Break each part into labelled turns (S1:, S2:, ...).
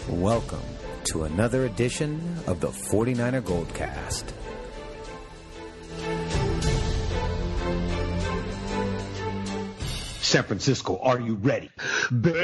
S1: Welcome to another edition of the 49er Goldcast.
S2: San Francisco, are you ready? Bam!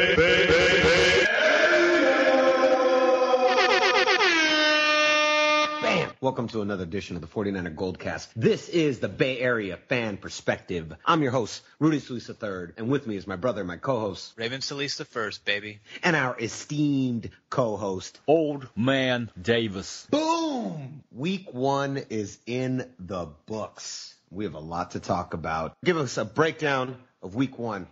S2: Welcome to another edition of the 49er Goldcast. This is the Bay Area fan perspective. I'm your host, Rudy Solis III, and with me is my brother, my co-host,
S3: Raven Solis the First, baby.
S2: And our esteemed co-host,
S4: Old Man Davis.
S2: Boom! Week 1 is in the books. We have a lot to talk about. Give us a breakdown of Week 1.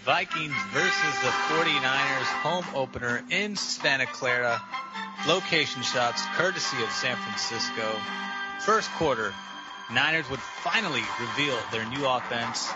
S3: Vikings versus the 49ers home opener in Santa Clara. Location shots courtesy of San Francisco. First quarter, Niners would finally reveal their new offense,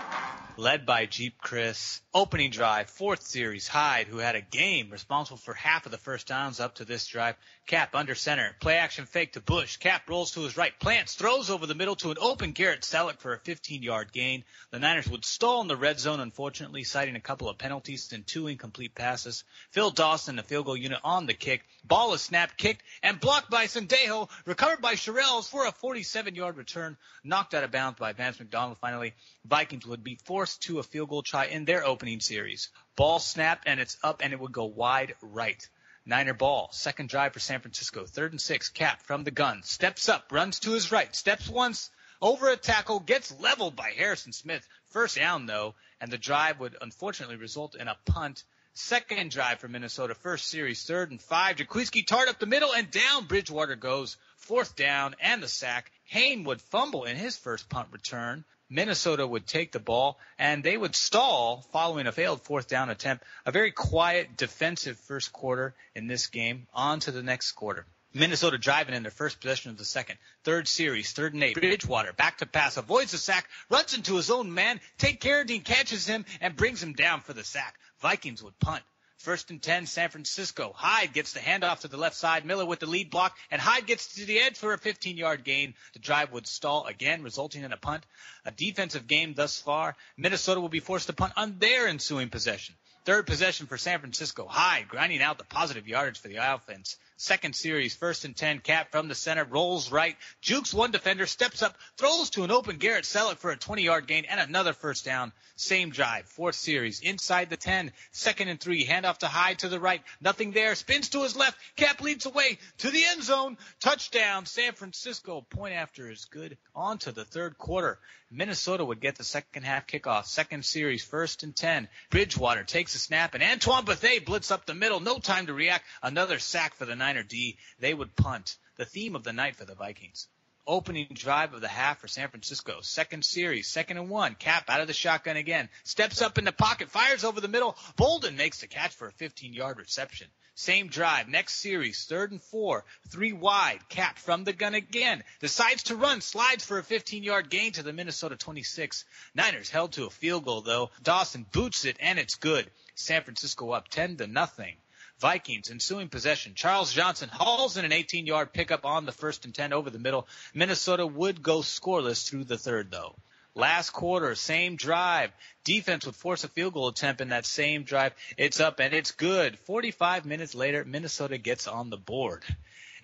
S3: led by Jeep Chris. Opening drive, fourth series, Hyde, who had a game, responsible for half of the first downs up to this drive. Cap under center, play action fake to Bush. Cap rolls to his right, plants, throws over the middle to an open Garrett Selleck for a 15-yard gain. The Niners would stall in the red zone, unfortunately, citing a couple of penalties and 2 incomplete passes. Phil Dawson, the field goal unit on the kick. Ball is snapped, kicked, and blocked by Sendejo, recovered by Sherrills for a 47-yard return, knocked out of bounds by Vance McDonald. Finally, Vikings would be forced to a field goal try in their opening series. Ball snapped, and it's up, and it would go wide right. Niner ball, second drive for San Francisco, 3rd and 6, Cap from the gun, steps up, runs to his right, steps once, over a tackle, gets leveled by Harrison Smith. First down, though, and the drive would unfortunately result in a punt. Second drive for Minnesota, first series, 3rd and 5. Jaquiski Tartt up the middle, and down Bridgewater goes. 4th down and the sack. Hayne would fumble in his first punt return. Minnesota would take the ball, and they would stall following a failed 4th down attempt. A very quiet defensive first quarter in this game. On to the next quarter. Minnesota driving in their first possession of the second. Third series, 3rd and 8. Bridgewater back to pass, avoids the sack, runs into his own man. Tate Carradine catches him and brings him down for the sack. Vikings would punt. 1st and 10, San Francisco. Hyde gets the handoff to the left side. Miller with the lead block, and Hyde gets to the edge for a 15-yard gain. The drive would stall again, resulting in a punt. A defensive game thus far. Minnesota will be forced to punt on their ensuing possession. Third possession for San Francisco. Hyde grinding out the positive yardage for the offense. Second series, 1st and 10, Cap from the center, rolls right, jukes one defender, steps up, throws to an open Garrett Selleck for a 20-yard gain and another first down. Same drive, fourth series, inside the 10, 2nd and 3, handoff to Hyde to the right, nothing there, spins to his left, Cap leads away to the end zone, touchdown, San Francisco. Point after is good. On to the third quarter. Minnesota would get the second half kickoff. Second series, 1st and 10. Bridgewater takes a snap, and Antoine Bethea blitz up the middle. No time to react. Another sack for the Niner D. They would punt. The theme of the night for the Vikings. Opening drive of the half for San Francisco. Second series, 2nd and 1. Cap out of the shotgun again. Steps up in the pocket, fires over the middle. Bolden makes the catch for a 15-yard reception. Same drive, next series, 3rd and 4, 3 wide, Cap from the gun again, decides to run, slides for a 15-yard gain to the Minnesota 26. Niners held to a field goal, though. Dawson boots it, and it's good. San Francisco up 10-0. Vikings ensuing possession. Charles Johnson hauls in an 18-yard pickup on the 1st and 10 over the middle. Minnesota would go scoreless through the third, though. Last quarter, same drive. Defense would force a field goal attempt in that same drive. It's up, and it's good. 45 minutes later, Minnesota gets on the board.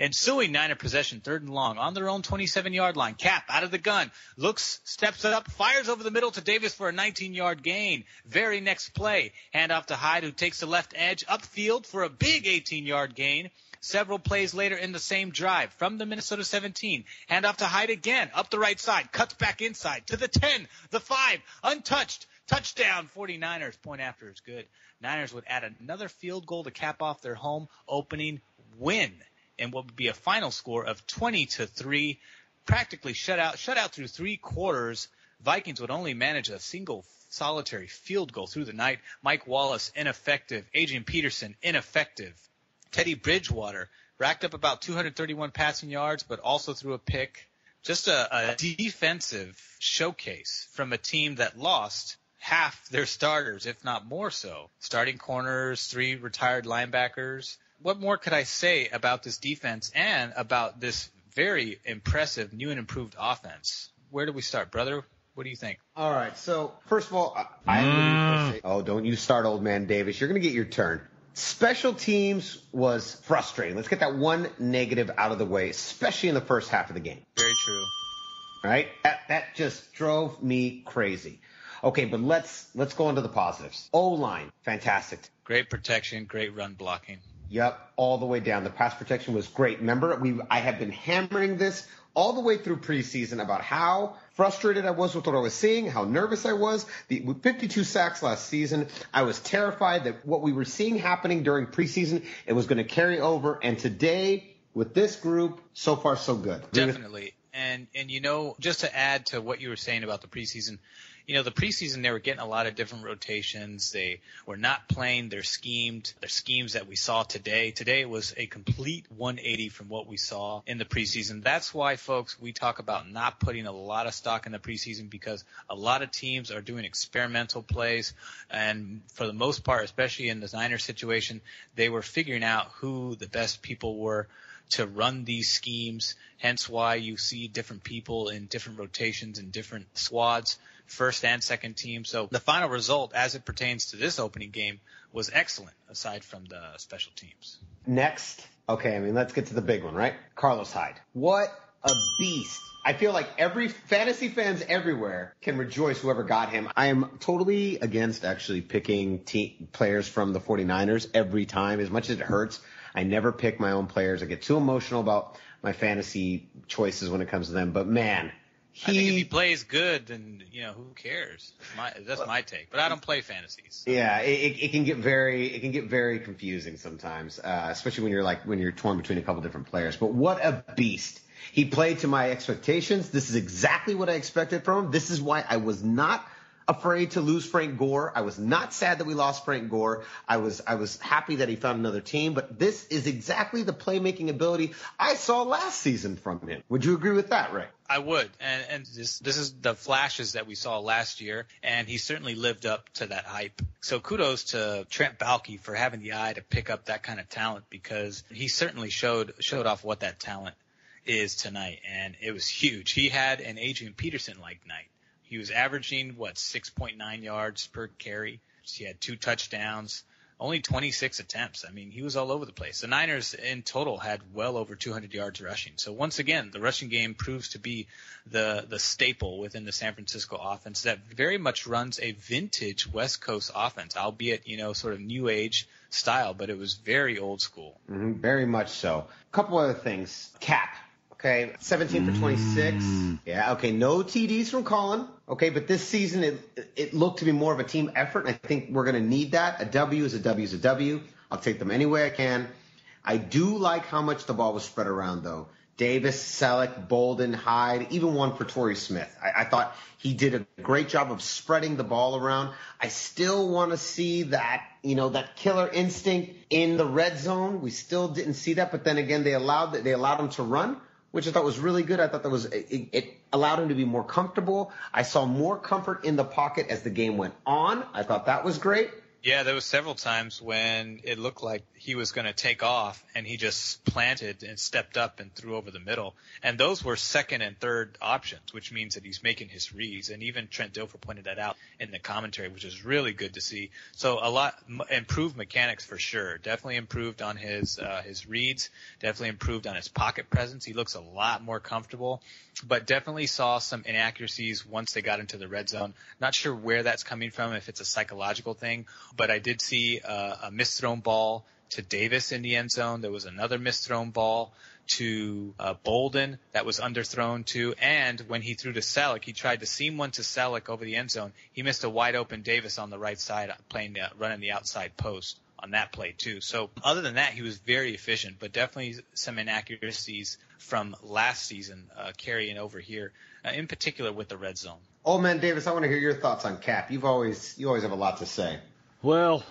S3: Ensuing Niner possession, 3rd and long, on their own 27-yard line. Cap out of the gun, looks, steps up, fires over the middle to Davis for a 19-yard gain. Very next play, handoff to Hyde, who takes the left edge upfield for a big 18-yard gain. Several plays later in the same drive, from the Minnesota 17, handoff to Hyde again, up the right side, cuts back inside, to the 10, the 5, untouched, touchdown, 49ers, point after is good. Niners would add another field goal to cap off their home opening win, and what would be a final score of 20-3, practically shut out through 3 quarters. Vikings would only manage a single solitary field goal through the night. Mike Wallace, ineffective. Adrian Peterson, ineffective. Teddy Bridgewater racked up about 231 passing yards, but also threw a pick. Just a defensive showcase from a team that lost half their starters, if not more so. Starting corners, 3 retired linebackers. What more could I say about this defense and about this very impressive new and improved offense? Where do we start, brother? What do you think?
S2: All right. So, first of all, I say, oh, don't you start, old man Davis. You're going to get your turn. Special teams was frustrating. Let's get that one negative out of the way, especially in the first half of the game.
S3: Very true.
S2: Right? That just drove me crazy. Okay, but let's go into the positives. O-line, fantastic.
S3: Great protection, great run blocking.
S2: Yep, all the way down. The pass protection was great. Remember, I have been hammering this all the way through preseason about how frustrated I was with what I was seeing, how nervous I was. With 52 sacks last season, I was terrified that what we were seeing happening during preseason, it was going to carry over. And today, with this group, so far so good.
S3: Definitely. And just to add to what you were saying about the preseason, the preseason, they were getting a lot of different rotations. They were not playing their schemes that we saw today. Today it was a complete 180 from what we saw in the preseason. That's why, folks, we talk about not putting a lot of stock in the preseason, because a lot of teams are doing experimental plays. And for the most part, especially in the Niners situation, they were figuring out who the best people were to run these schemes, hence why you see different people in different rotations and different squads, first and second team. So the final result, as it pertains to this opening game, was excellent, aside from the special teams.
S2: Next, let's get to the big one, right? Carlos Hyde. What a beast. I feel like every fantasy fans everywhere can rejoice whoever got him. I am totally against actually picking players from the 49ers every time, as much as it hurts. I never pick my own players. I get too emotional about my fantasy choices when it comes to them. But man,
S3: I think if he plays good, then who cares? That's my take. But I don't play fantasies. So.
S2: Yeah, it can get very confusing sometimes, especially when you're torn between a couple different players. But what a beast! He played to my expectations. This is exactly what I expected from him. This is why I was not afraid to lose Frank Gore. I was not sad that we lost Frank Gore. I was happy that he found another team, but this is exactly the playmaking ability I saw last season from him. Would you agree with that, Ray?
S3: I would, and this is the flashes that we saw last year, and he certainly lived up to that hype. So kudos to Trent Baalke for having the eye to pick up that kind of talent, because he certainly showed off what that talent is tonight, and it was huge. He had an Adrian Peterson-like night. He was averaging, 6.9 yards per carry. He had 2 touchdowns, only 26 attempts. I mean, he was all over the place. The Niners in total had well over 200 yards rushing. So once again, the rushing game proves to be the staple within the San Francisco offense that very much runs a vintage West Coast offense, albeit, sort of new age style, but it was very old school.
S2: Mm-hmm, very much so. A couple other things. Cap. Okay, 17 for 26. Yeah, okay, no TDs from Colin. Okay, but this season it looked to be more of a team effort, and I think we're going to need that. A W is a W is a W. I'll take them any way I can. I do like how much the ball was spread around, though. Davis, Selleck, Bolden, Hyde, even one for Torrey Smith. I thought he did a great job of spreading the ball around. I still want to see that, that killer instinct in the red zone. We still didn't see that, but then again, they allowed him to run, which I thought was really good. I thought it allowed him to be more comfortable. I saw more comfort in the pocket as the game went on. I thought that was great.
S3: Yeah, there was several times when it looked like he was going to take off, and he just planted and stepped up and threw over the middle. And those were second and third options, which means that he's making his reads. And even Trent Dilfer pointed that out in the commentary, which is really good to see. So a lot improved mechanics for sure. Definitely improved on his reads. Definitely improved on his pocket presence. He looks a lot more comfortable. But definitely saw some inaccuracies once they got into the red zone. Not sure where that's coming from, if it's a psychological thing. But I did see a misthrown ball to Davis in the end zone. There was another misthrown ball to Bolden that was underthrown to. And when he threw to Selleck, he tried to seam one to Selleck over the end zone. He missed a wide open Davis on the right side running the outside post on that play too. So other than that, he was very efficient, but definitely some inaccuracies from last season carrying over here, in particular with the red zone.
S2: Old man Davis, I want to hear your thoughts on Cap. You always have a lot to say.
S4: Well,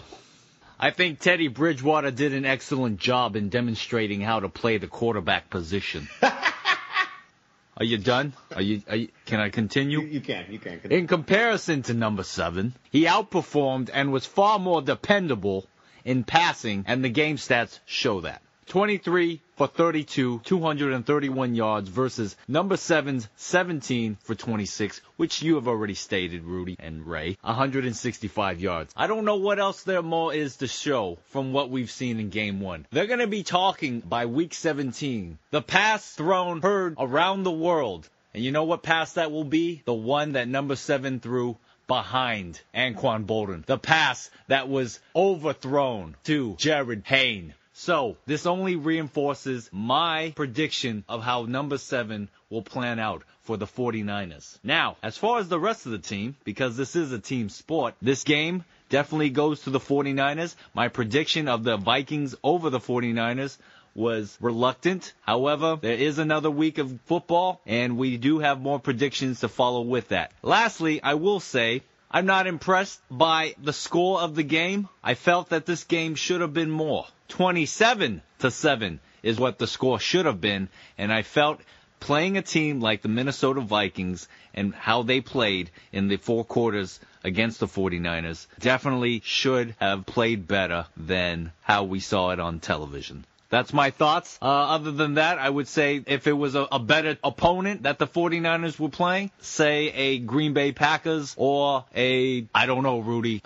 S4: I think Teddy Bridgewater did an excellent job in demonstrating how to play the quarterback position. Are you done? Can I continue?
S2: You can continue.
S4: In comparison to number 7, he outperformed and was far more dependable in passing, and the game stats show that. 23 for 32, 231 yards versus number 7's 17 for 26, which you have already stated, Rudy and Ray, 165 yards. I don't know what else there more is to show from what we've seen in game 1. They're going to be talking by week 17. The pass thrown heard around the world. And you know what pass that will be? The one that number 7 threw behind Anquan Bolden. The pass that was overthrown to Jared Hayne. So, this only reinforces my prediction of how number 7 will plan out for the 49ers. Now, as far as the rest of the team, because this is a team sport, this game definitely goes to the 49ers. My prediction of the Vikings over the 49ers was reluctant. However, there is another week of football, and we do have more predictions to follow with that. Lastly, I will say, I'm not impressed by the score of the game. I felt that this game should have been more. 27-7 is what the score should have been, and I felt playing a team like the Minnesota Vikings and how they played in the 4 quarters against the 49ers definitely should have played better than how we saw it on television. That's my thoughts. Other than that, I would say if it was a better opponent that the 49ers were playing, say a Green Bay Packers or a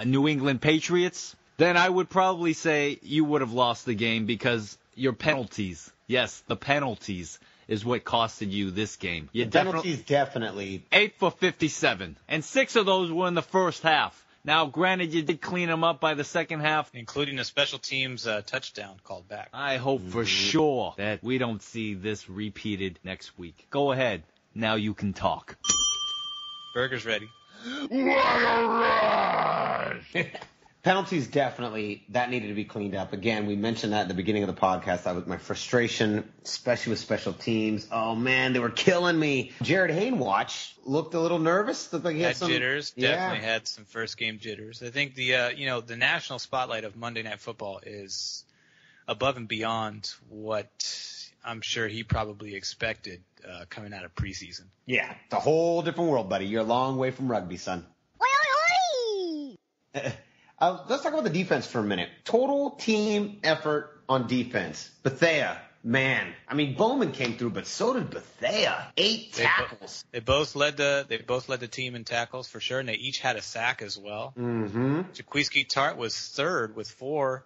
S4: New England Patriots, then I would probably say you would have lost the game because your penalties, yes, the penalties is what costed you this game.
S2: The penalties definitely.
S4: 8 for 57, and 6 of those were in the first half. Now, granted, you did clean them up by the second half.
S3: Including a special teams touchdown called back.
S4: I hope for sure that we don't see this repeated next week. Go ahead. Now you can talk.
S3: Burger's ready.
S5: What a rush!
S2: Penalties definitely, that needed to be cleaned up. Again, we mentioned that at the beginning of the podcast. That was my frustration, especially with special teams. Oh, man, they were killing me. Jared Hayne looked a little nervous. Looked like he had some
S3: jitters. Definitely had some first-game jitters. I think the national spotlight of Monday Night Football is above and beyond what I'm sure he probably expected coming out of preseason.
S2: Yeah, it's a whole different world, buddy. You're a long way from rugby, son. Let's talk about the defense for a minute. Total team effort on defense. Bethea, man. I mean, Bowman came through, but so did Bethea. 8 tackles.
S3: They both led the team in tackles for sure, and they each had a sack as well.
S2: Mm-hmm.
S3: Jaquiski Tart was third with four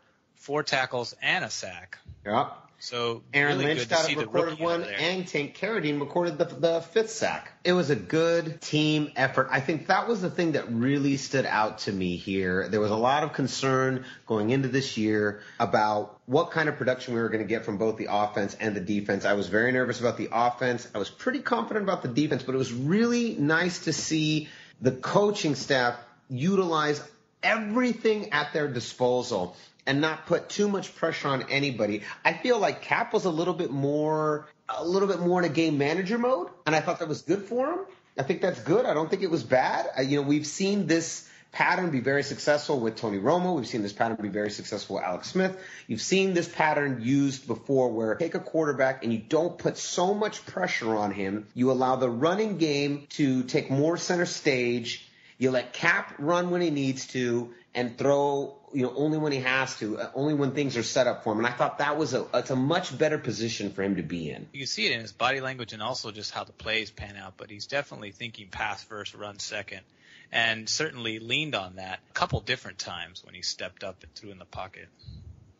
S3: tackles and a sack.
S2: Yep.
S3: So
S2: Aaron
S3: really
S2: Lynch
S3: good to see
S2: recorded one, and Tank Carradine recorded the 5th sack. It was a good team effort. I think that was the thing that really stood out to me here. There was a lot of concern going into this year about what kind of production we were going to get from both the offense and the defense. I was very nervous about the offense. I was pretty confident about the defense, but it was really nice to see the coaching staff utilize everything at their disposal and not put too much pressure on anybody. I feel like Cap was a little bit more in a game manager mode, and I thought that was good for him. I think that's good. I don't think it was bad. We've seen this pattern be very successful with Tony Romo. We've seen this pattern be very successful with Alex Smith. You've seen this pattern used before where you take a quarterback and you don't put so much pressure on him. You allow the running game to take more center stage. You let Cap run when he needs to and throw only when he has to, only when things are set up for him. And I thought it's a much better position for him to be in.
S3: You can see it in his body language and also just how the plays pan out, but he's definitely thinking pass first, run second, and certainly leaned on that a couple different times when he stepped up and threw in the pocket.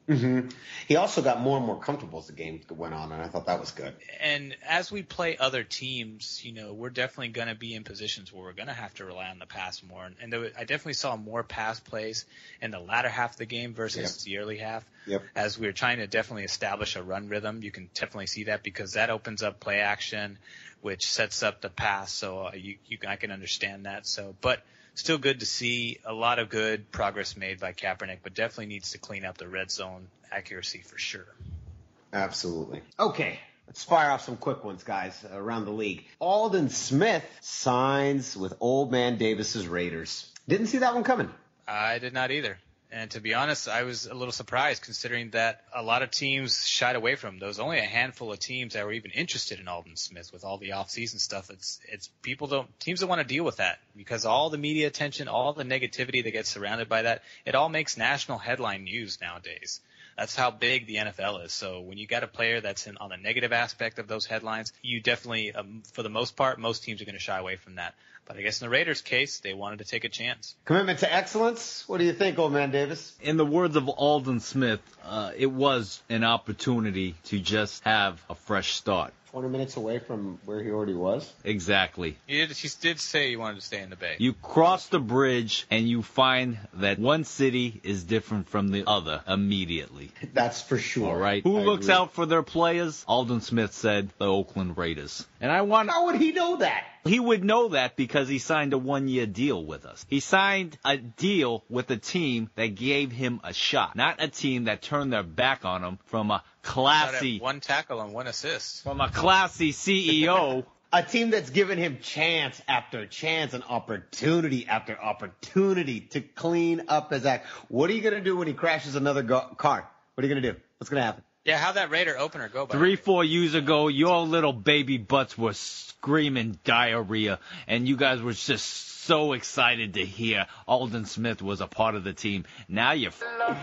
S2: Mm-hmm. He also got more and more comfortable as the game went on, and I thought that was good.
S3: And as we play other teams, we're definitely going to be in positions where we're going to have to rely on the pass more. And I definitely saw more pass plays in the latter half of the game versus the early half.
S2: Yep. As
S3: we were trying to definitely establish a run rhythm, you can definitely see that because that opens up play action, which sets up the pass. So I can understand that. But still good to see a lot of good progress made by Kaepernick, but definitely needs to clean up the red zone accuracy for sure.
S2: Absolutely. Okay, let's fire off some quick ones, guys, around the league. Aldon Smith signs with Old Man Davis's Raiders. Didn't see that one coming.
S3: I did not either. And to be honest, I was a little surprised considering that a lot of teams shied away from him. There was only a handful of teams that were even interested in Aldon Smith with all the off-season stuff. Teams don't want to deal with that because all the media attention, all the negativity that gets surrounded by that, it all makes national headline news nowadays. That's how big the NFL is. So when you got a player that's on the negative aspect of those headlines, you definitely, for the most part, most teams are going to shy away from that. But I guess in the Raiders' case, they wanted to take a chance.
S2: Commitment to excellence. What do you think, old man Davis?
S4: In the words of Aldon Smith, it was an opportunity to just have a fresh start.
S2: 20 minutes away from where he already was?
S4: Exactly.
S3: He did say he wanted to stay in the Bay.
S4: You cross the bridge and you find that one city is different from the other immediately.
S2: That's for sure.
S4: All right. Who looks out for their players? Aldon Smith said the Oakland Raiders. And
S2: How would he know that?
S4: He would know that because he signed a one-year deal with us. He signed a deal with a team that gave him a shot, not a team that turned their back on him from a classy...
S3: One tackle and 1 assist.
S4: From a classy CEO...
S2: A team that's given him chance after chance and opportunity after opportunity to clean up his act. What are you going to do when he crashes another car? What are you going to do? What's going to happen?
S3: Yeah, how'd that Raider opener go?
S4: 3-4 years ago, your little baby butts were screaming diarrhea, and you guys were just so excited to hear Aldon Smith was a part of the team. Now you're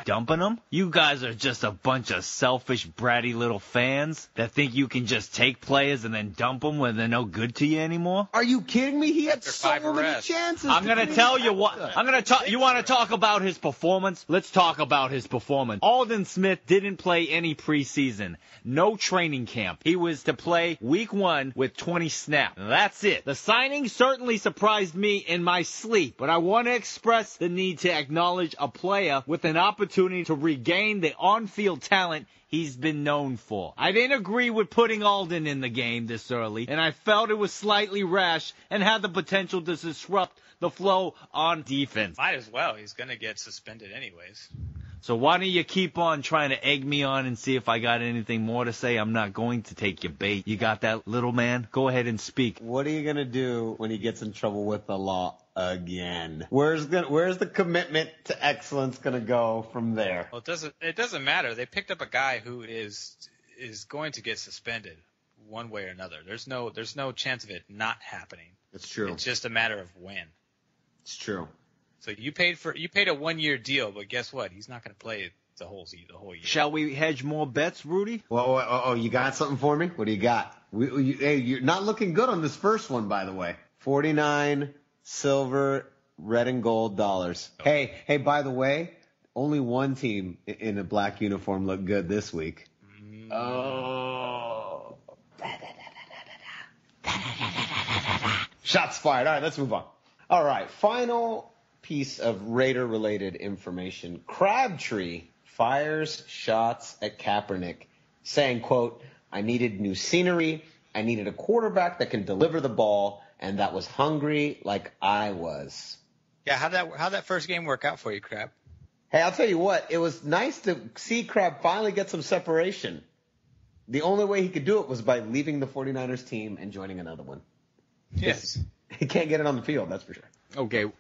S4: dumping him? You guys are just a bunch of selfish, bratty little fans that think you can just take players and then dump them when they're no good to you anymore?
S2: Are you kidding me? He had
S3: After
S2: so
S3: 5
S2: many
S3: arrests.
S2: chances.
S4: I'm going to tell you what. I'm going to talk. You want to talk about his performance? Let's talk about his performance. Aldon Smith didn't play any preseason. No training camp. He was to play week 1 with 20 snaps. That's it. The signing certainly surprised me in my sleep, but I want to express the need to acknowledge a player with an opportunity to regain the on-field talent he's been known for. I didn't agree with putting Aldon in the game this early, and I felt it was slightly rash and had the potential to disrupt the flow on defense.
S3: Might as well. He's going to get suspended anyways.
S4: So why don't you keep on trying to egg me on and see if I got anything more to say? I'm not going to take your bait. You got that, little man? Go ahead and speak.
S2: What are you going to do when he gets in trouble with the law again? Where's the commitment to excellence going to go from there?
S3: Well, it doesn't matter. They picked up a guy who is going to get suspended one way or another. There's no chance of it not happening.
S2: It's true.
S3: It's just a matter of when.
S2: It's true.
S3: So you paid a 1-year deal, but guess what? He's not going to play the whole year.
S4: Shall we hedge more bets, Rudy?
S2: Well, you got something for me? What do you got? Hey, you're not looking good on this first one, by the way. 49 silver, red and gold dollars. Hey, by the way, only one team in a black uniform looked good this week. Oh. Shots fired. All right, let's move on. All right, final piece of Raider-related information. Crabtree fires shots at Kaepernick, saying, quote, I needed new scenery, I needed a quarterback that can deliver the ball, and that was hungry like I was.
S3: Yeah, how'd that first game work out for you, Crab?
S2: Hey, I'll tell you what, it was nice to see Crab finally get some separation. The only way he could do it was by leaving the 49ers team and joining another one.
S3: Yes.
S2: He can't get it on the field, that's for sure.
S4: Okay,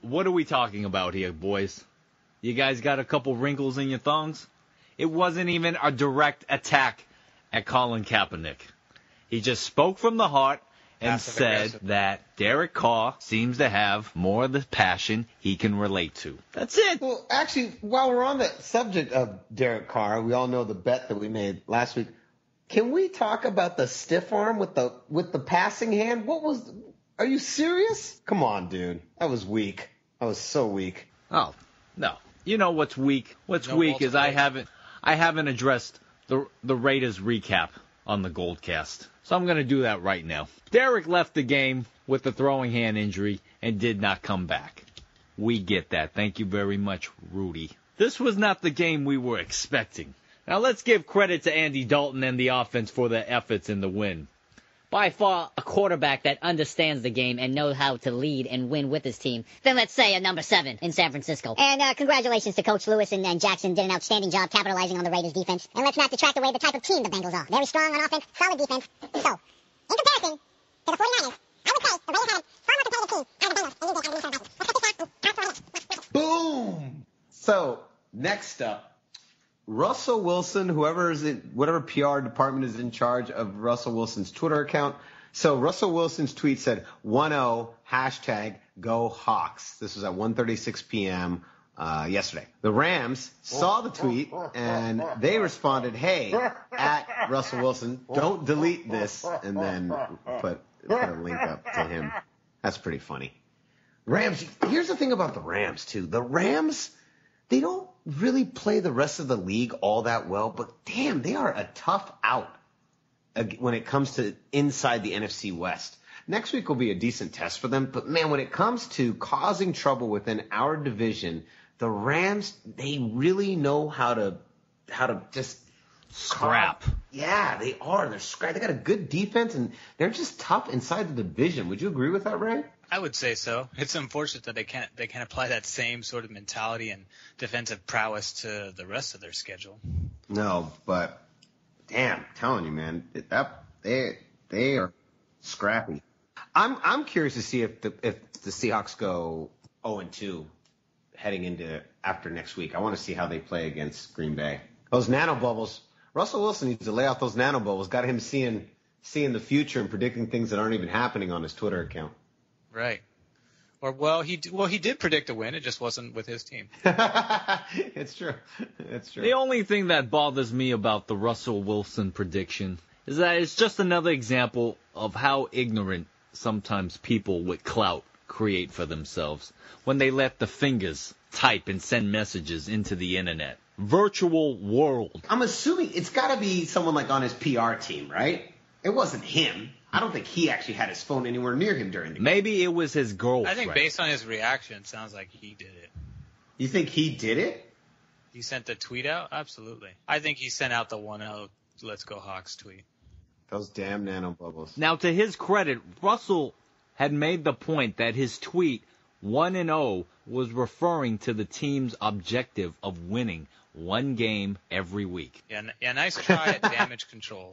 S4: what are we talking about here, boys? You guys got a couple wrinkles in your thongs? It wasn't even a direct attack at Colin Kaepernick. He just spoke from the heart and said that Derek Carr seems to have more of the passion he can relate to. That's it.
S2: Well, actually, while we're on the subject of Derek Carr, we all know the bet that we made last week. Can we talk about the stiff arm with the passing hand? Are you serious? Come on, dude. That was weak. That was so weak.
S4: Oh, no. You know what's weak? What's weak is I haven't addressed the Raiders recap on the Goldcast. So I'm going to do that right now. Derek left the game with a throwing hand injury and did not come back. We get that. Thank you very much, Rudy. This was not the game we were expecting. Now let's give credit to Andy Dalton and the offense for their efforts in the win.
S6: By far a quarterback that understands the game and knows how to lead and win with his team than, let's say, a number 7 in San Francisco.
S7: And congratulations to Coach Lewis and Jackson did an outstanding job capitalizing on the Raiders' defense. And let's not detract away the type of team the Bengals are. Very strong on offense, solid defense. So, in comparison to the 49ers, I would say the Raiders had a far more competitive team out of the Bengals than you did out of the Minnesota Vikings. Let's cut this out.
S2: Boom! So, next up, Russell Wilson, whatever PR department is in charge of Russell Wilson's Twitter account. So Russell Wilson's tweet said, 1-0, #GoHawks. This was at 1:36 p.m. yesterday. The Rams saw the tweet, and they responded, hey, at Russell Wilson, don't delete this, and then put a link up to him. That's pretty funny. Rams, here's the thing about the Rams, too. The Rams, they don't really play the rest of the league all that well, but damn, they are a tough out when it comes to inside the NFC West. Next week will be a decent test for them, but man, when it comes to causing trouble within our division, the Rams, they really know how to just
S4: scrap.
S2: Yeah, they are. They're scrap. They got a good defense, and they're just tough inside the division. Would you agree with that, Ray?
S3: I would say so. It's unfortunate that they can't apply that same sort of mentality and defensive prowess to the rest of their schedule.
S2: No, but damn, I'm telling you, man, they are scrappy. I'm curious to see if the Seahawks go 0-2 heading into after next week. I want to see how they play against Green Bay. Those nano bubbles. Russell Wilson needs to lay out those nano bubbles. Got him seeing the future and predicting things that aren't even happening on his Twitter account.
S3: Right. Or he did predict a win. It just wasn't with his team.
S2: It's true. It's true.
S4: The only thing that bothers me about the Russell Wilson prediction is that it's just another example of how ignorant sometimes people with clout create for themselves when they let the fingers type and send messages into the internet. Virtual world.
S2: I'm assuming it's got to be someone like on his PR team, right? It wasn't him. I don't think he actually had his phone anywhere near him during the game.
S4: Maybe it was his girlfriend.
S3: I think based on his reaction, it sounds like he did it.
S2: You think he did it?
S3: He sent the tweet out? Absolutely. I think he sent out the 1-0 Let's Go Hawks tweet.
S2: Those damn nano bubbles.
S4: Now, to his credit, Russell had made the point that his tweet, 1-0, was referring to the team's objective of winning one game every week.
S3: Yeah, nice try at damage control.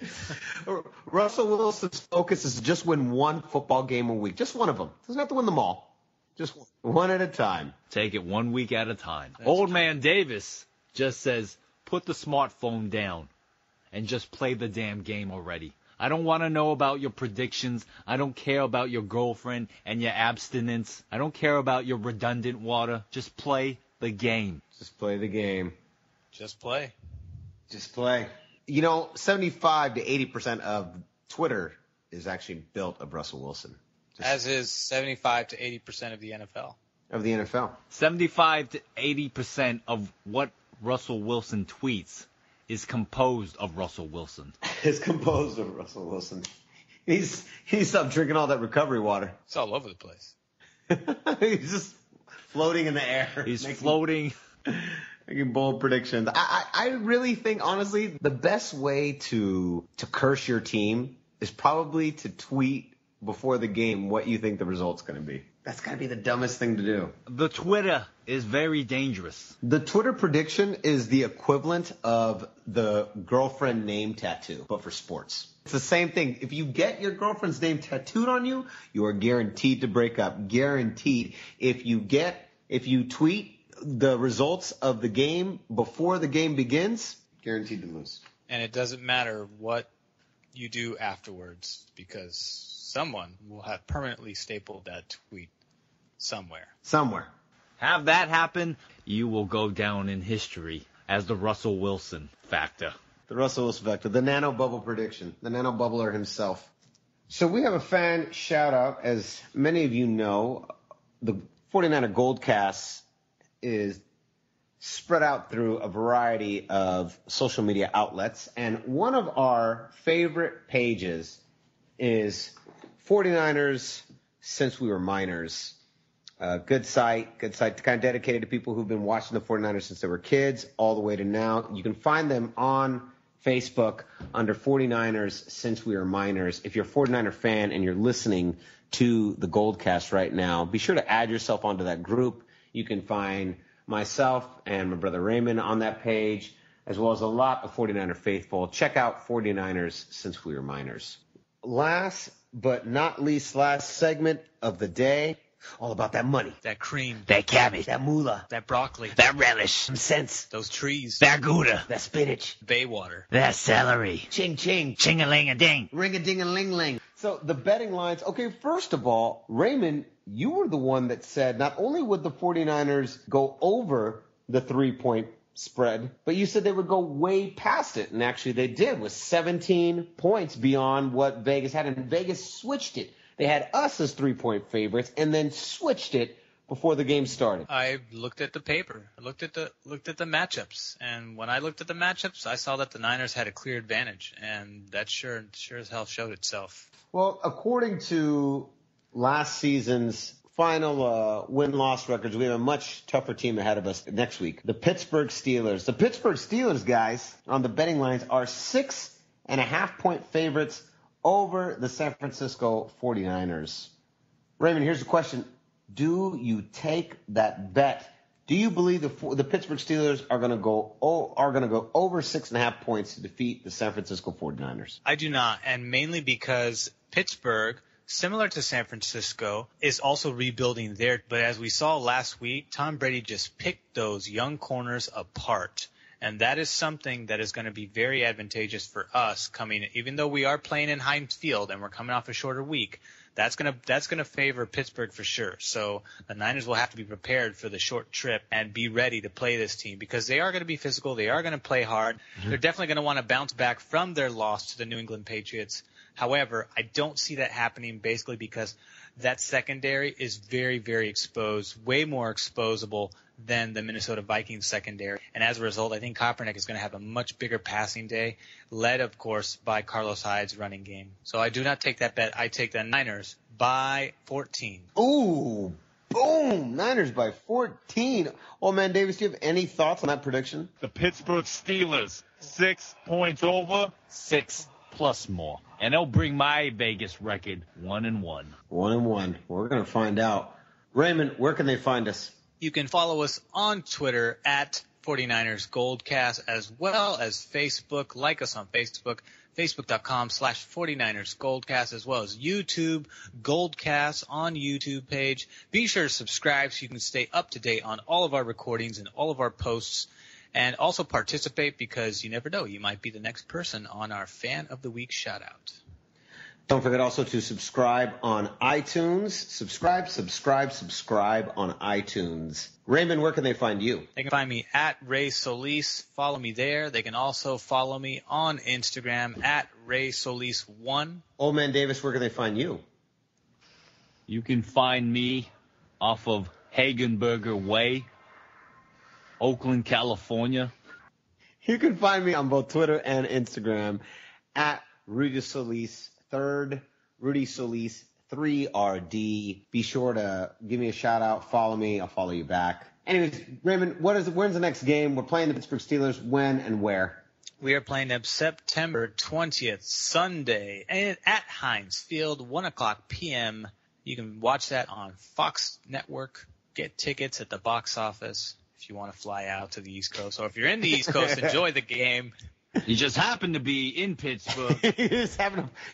S2: Russell Wilson's focus is just win one football game a week. Just one of them. Doesn't have to win them all. Just one at a time.
S4: Take it 1 week at a time. Old Man Davis just says, put the smartphone down and just play the damn game already. I don't want to know about your predictions. I don't care about your girlfriend and your abstinence. I don't care about your redundant water. Just play the game.
S2: Just play the game.
S3: Just play.
S2: Just play. You know, 75 to 80% of Twitter is actually built of Russell Wilson.
S3: As is 75 to 80% of the NFL.
S2: Of the NFL.
S4: 75 to 80% of what Russell Wilson tweets is composed of Russell Wilson.
S2: It's composed of Russell Wilson. He's stopped drinking all that recovery water.
S3: It's all over the place.
S2: He's just floating in the air.
S4: He's floating.
S2: Making bold predictions. I really think, honestly, the best way to curse your team is probably to tweet before the game what you think the result's going to be. That's got to be the dumbest thing to do.
S4: The Twitter is very dangerous.
S2: The Twitter prediction is the equivalent of the girlfriend name tattoo, but for sports. It's the same thing. If you get your girlfriend's name tattooed on you, you are guaranteed to break up. Guaranteed. If you tweet the results of the game before the game begins, guaranteed to lose.
S3: And it doesn't matter what you do afterwards because someone will have permanently stapled that tweet somewhere.
S4: Have that happen, you will go down in history as the Russell Wilson factor.
S2: The Russell Wilson factor, the nano bubble prediction, the nano bubbler himself. So we have a fan shout out. As many of you know, the 49er Goldcast is spread out through a variety of social media outlets. And one of our favorite pages is 49ers Since We Were Minors. Good site, kind of dedicated to people who've been watching the 49ers since they were kids all the way to now. You can find them on Facebook under 49ers Since We Were Minors. If you're a 49er fan and you're listening to the Goldcast right now, be sure to add yourself onto that group. You can find myself and my brother Raymond on that page, as well as a lot of 49er faithful. Check out 49ers Since We Were Minors. Last but not least, last segment of the day, all about that money.
S3: That cream.
S2: That cabbage. That moolah.
S3: That broccoli.
S2: That relish. Some sense.
S3: Those trees.
S2: That gouda. That spinach.
S3: Bay water.
S2: That celery. Ching ching.
S4: Ching-a-ling-a-ding.
S2: Ring-a-ding-a-ling-ling. So the betting lines, okay, first of all, Raymond, you were the one that said not only would the 49ers go over the 3-point spread, but you said they would go way past it. And actually they did, with 17 points beyond what Vegas had. And Vegas switched it. They had us as 3-point favorites and then switched it before the game started.
S3: I looked at the paper. I looked at the matchups, and when I looked at the matchups, I saw that the Niners had a clear advantage, and that sure as hell showed itself.
S2: Well, according to last season's final win-loss records, we have a much tougher team ahead of us next week. The Pittsburgh Steelers. The Pittsburgh Steelers, guys, on the betting lines are 6.5-point favorites over the San Francisco 49ers. Raymond, here's the question. Do you take that bet? Do you believe the Pittsburgh Steelers are going to go over 6.5 points to defeat the San Francisco 49ers?
S3: I do not, and mainly because Pittsburgh, similar to San Francisco, is also rebuilding there. But as we saw last week, Tom Brady just picked those young corners apart. And that is something that is going to be very advantageous for us coming, even though we are playing in Hayne Field and we're coming off a shorter week. That's gonna favor Pittsburgh for sure. So the Niners will have to be prepared for the short trip and be ready to play this team because they are going to be physical. They are going to play hard. Mm-hmm. They're definitely going to want to bounce back from their loss to the New England Patriots. However, I don't see that happening basically because that secondary is very, very exposed, way more exposable than the Minnesota Vikings secondary. And as a result, I think Kaepernick is going to have a much bigger passing day, led, of course, by Carlos Hyde's running game. So I do not take that bet. I take the Niners by 14.
S2: Ooh, boom! Niners by 14. Oh, man, Davis, do you have any thoughts on that prediction?
S5: The Pittsburgh Steelers, 6 points over.
S4: 6 plus more. And they'll bring my Vegas record 1-1.
S2: 1-1. We're going to find out. Raymond, where can they find us?
S3: You can follow us on Twitter at 49ers Goldcast, as well as Facebook. Like us on Facebook, facebook.com/49ers Goldcast, as well as YouTube, Goldcast on YouTube page. Be sure to subscribe so you can stay up to date on all of our recordings and all of our posts. And also participate because you never know, you might be the next person on our Fan of the Week shout-out.
S2: Don't forget also to subscribe on iTunes. Subscribe on iTunes. Raymond, where can they find you?
S3: They can find me at Ray Solis. Follow me there. They can also follow me on Instagram at Ray Solis1.
S2: Old Man Davis, where can they find you?
S4: You can find me off of Hagenberger Way, Oakland, California.
S2: You can find me on both Twitter and Instagram at Rudy Solis 3rd, Rudy Solis 3RD. Be sure to give me a shout out, follow me, I'll follow you back. Anyways, Raymond, when's the next game? We're playing the Pittsburgh Steelers. When and where?
S3: We are playing them September 20th, Sunday, and at Heinz Field, 1:00 p.m. You can watch that on Fox Network. Get tickets at the box office if you want to fly out to the East Coast. Or if you're in the East Coast, enjoy the game.
S4: You just happen to be in Pittsburgh.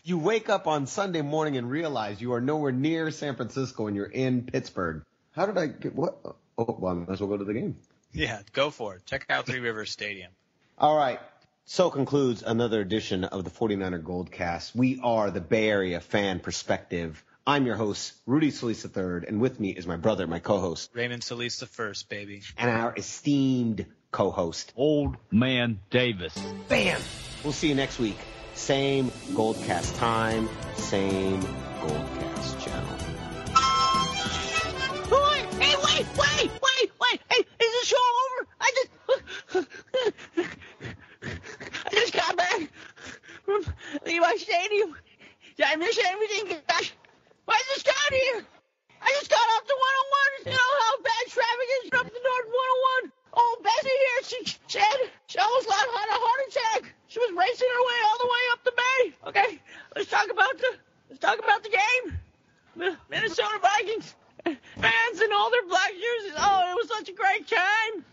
S2: You wake up on Sunday morning and realize you are nowhere near San Francisco and you're in Pittsburgh. How did I get what? Oh, well, I might as well go to the game.
S3: Yeah, go for it. Check out Three Rivers Stadium.
S2: All right. So concludes another edition of the 49er Goldcast. We are the Bay Area Fan Perspective. I'm your host, Rudy Solis III, and with me is my brother, my co-host,
S3: Raymond Solis I, baby.
S2: And our esteemed co-host,
S4: Old Man Davis.
S2: Bam! We'll see you next week. Same Goldcast time, same Goldcast channel.
S8: Hey, wait! Hey, is the show over? I just got back from Levi Stadium. Did I miss everything, gosh? I just got here. I just got off the 101. You know how bad traffic is up the North 101? Oh, Bessie here, she said she almost had a heart attack. She was racing her way all the way up the bay. Okay, let's talk about the game. The Minnesota Vikings fans in all their black jerseys. Oh, it was such a great time.